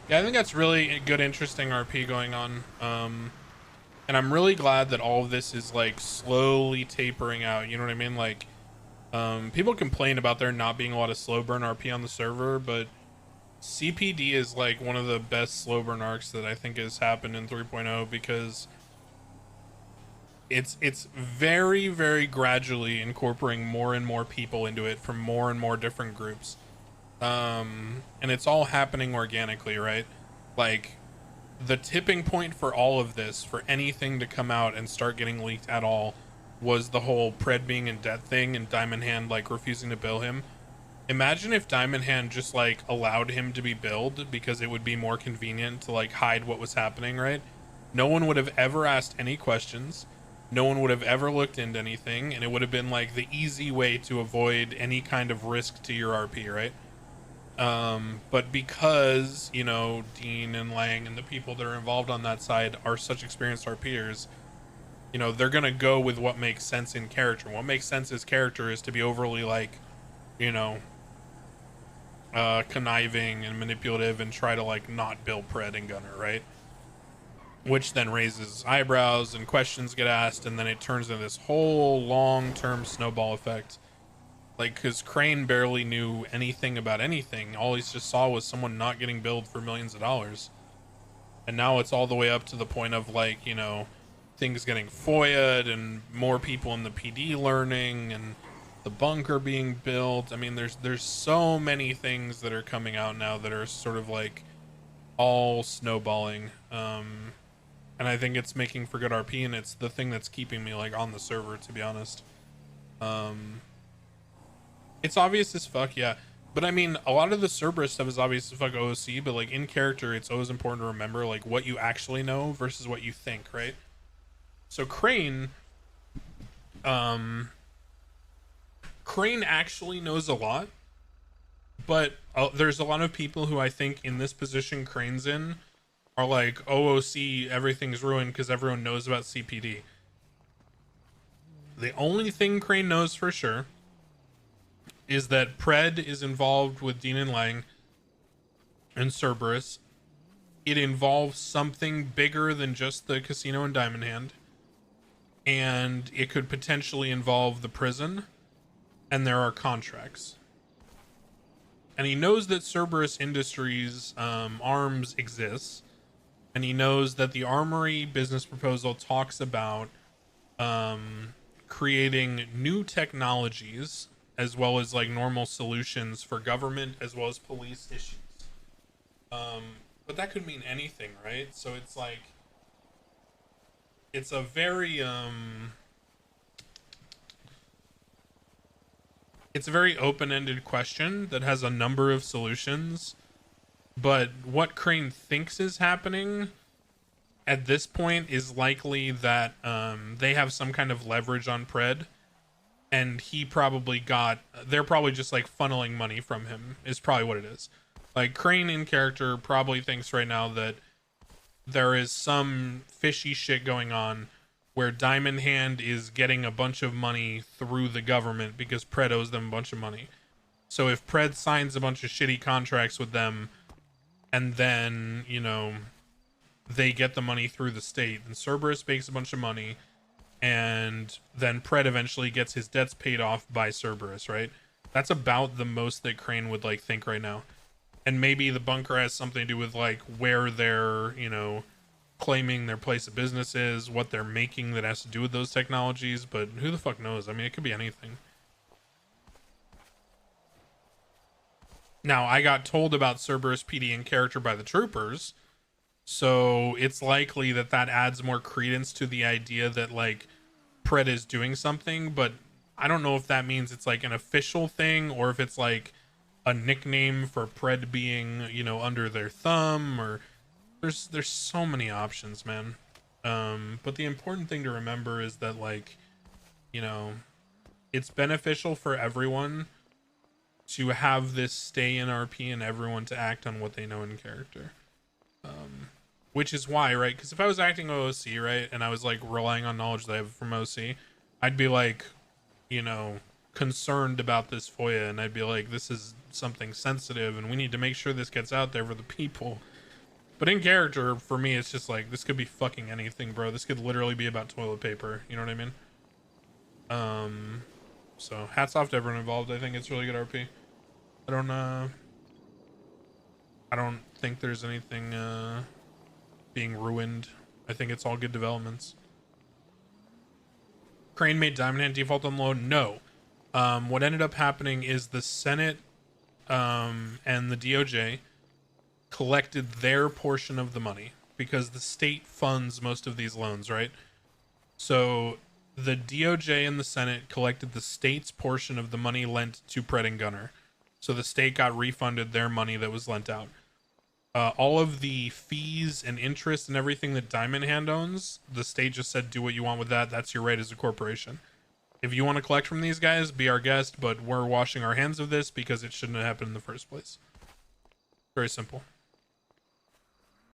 Yeah, I think that's really a good, interesting RP going on. And I'm really glad that all of this is like slowly tapering out. You know what I mean? Like, people complain about there not being a lot of slow burn RP on the server, but CPD is like one of the best slow burn arcs that I think has happened in 3.0 because it's very gradually incorporating more and more people into it from more and more different groups. And it's all happening organically, right? Like, the tipping point for all of this, for anything to come out and start getting leaked at all, was the whole Pred being in debt thing and Diamond Hand like refusing to bill him. Imagine if Diamond Hand just like allowed him to be billed because it would be more convenient to like hide what was happening, right? No one would have ever asked any questions. No one would have ever looked into anything, and it would have been like the easy way to avoid any kind of risk to your RP, right? But because, you know, Dean and Lang and the people that are involved on that side are such experienced RPers, you know, they're gonna go with what makes sense in character. What makes sense as character is to be overly like, you know, conniving and manipulative and try to like not bill Pred and Gunner, right? Which then raises eyebrows and questions get asked, and then it turns into this whole long-term snowball effect. Like, because Crane barely knew anything about anything. All he just saw was someone not getting billed for millions of dollars. And now it's all the way up to the point of, like, you know, things getting FOIA'd and more people in the PD learning and the bunker being built. I mean, there's so many things that are coming out now that are sort of, like, all snowballing. And I think it's making for good RP, and it's the thing that's keeping me, like, on the server, to be honest. It's obvious as fuck, yeah. But I mean, a lot of the Cerberus stuff is obvious as fuck OOC, but like in character, it's always important to remember like what you actually know versus what you think, right? So Crane actually knows a lot, but there's a lot of people who I think in this position Crane's in are like OOC, everything's ruined because everyone knows about CPD. The only thing Crane knows for sure is that Pred is involved with Dean and Lang and Cerberus. It involves something bigger than just the casino and Diamond Hand. And it could potentially involve the prison. And there are contracts. And he knows that Cerberus Industries arms exists. And he knows that the Armory business proposal talks about creating new technologies as well as like normal solutions for government as well as police issues. But that could mean anything, right? So it's like it's a very it's a very open-ended question that has a number of solutions. But what Crane thinks is happening at this point is likely that they have some kind of leverage on Pred, and he probably they're probably just like funneling money from him is probably what it is. Like Crane in character probably thinks right now that there is some fishy shit going on where Diamond Hand is getting a bunch of money through the government because Pred owes them a bunch of money. So if Pred signs a bunch of shitty contracts with them and then, you know, they get the money through the state, and Cerberus makes a bunch of money, and then Pred eventually gets his debts paid off by Cerberus, right? That's about the most that Crane would like think right now. And maybe the bunker has something to do with like where they're, you know, claiming their place of business is, what they're making that has to do with those technologies, but who the fuck knows? I mean, it could be anything. Now, I got told about Cerberus PD in character by the troopers, so it's likely that that adds more credence to the idea that like Pred is doing something, but I don't know if that means it's like an official thing or if it's like a nickname for Pred being, you know, under their thumb, or there's so many options, man. But the important thing to remember is that like, you know, it's beneficial for everyone to have this stay in RP and everyone to act on what they know in character. Which is why, right? Because if I was acting OOC, right, and I was like relying on knowledge that I have from OC, I'd be like, you know, concerned about this FOIA, and I'd be like, this is something sensitive and we need to make sure this gets out there for the people. But in character, for me, it's just like, this could be fucking anything, bro. This could literally be about toilet paper. You know what I mean? So hats off to everyone involved. I think it's really good RP. I don't think there's anything being ruined. I think it's all good developments. Crane made Diamond Hand default on load? No. What ended up happening is the Senate and the DOJ collected their portion of the money because the state funds most of these loans, right? So the DOJ and the Senate collected the state's portion of the money lent to Pred and Gunner. So the state got refunded their money that was lent out. All of the fees and interest and everything that Diamond Hand owns, the state just said, do what you want with that. That's your right as a corporation. If you want to collect from these guys, be our guest, but we're washing our hands of this because it shouldn't have happened in the first place. Very simple.